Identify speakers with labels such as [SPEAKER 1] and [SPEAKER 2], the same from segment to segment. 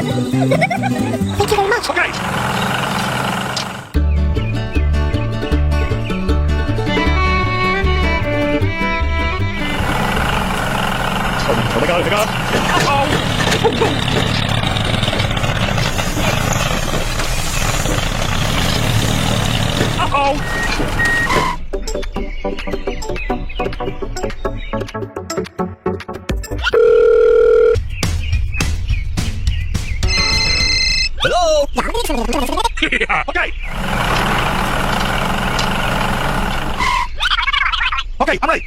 [SPEAKER 1] Thank you very much.
[SPEAKER 2] Okay. Oh my god, oh my god. Uh-oh. Hello? Yeah, okay. Okay, I'm ready.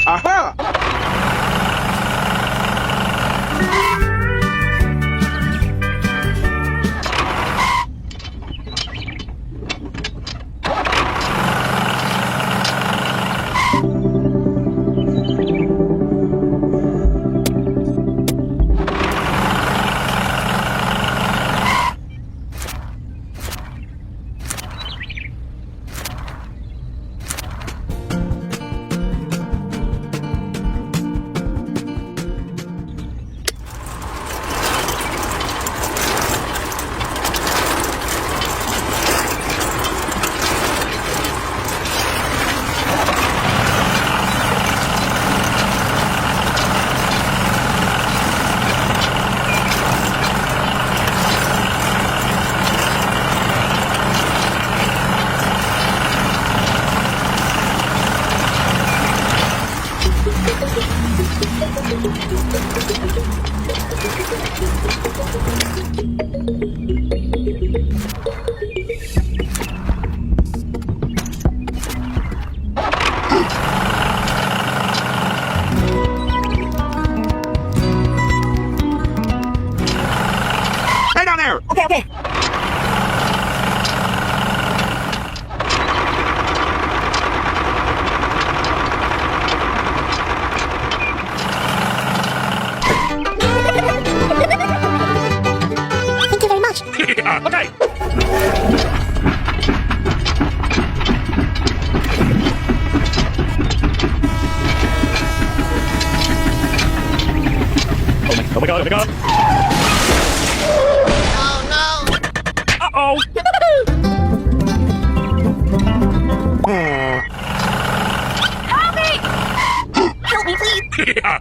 [SPEAKER 2] Aha! Stay down there!
[SPEAKER 1] Okay, okay. Thank you very much.
[SPEAKER 2] Yeah, okay. Oh my god, oh my god.
[SPEAKER 1] Oh no.
[SPEAKER 2] Uh-oh.
[SPEAKER 1] Help me! Help me, please.
[SPEAKER 2] Yeah.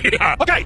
[SPEAKER 2] Yeah, okay.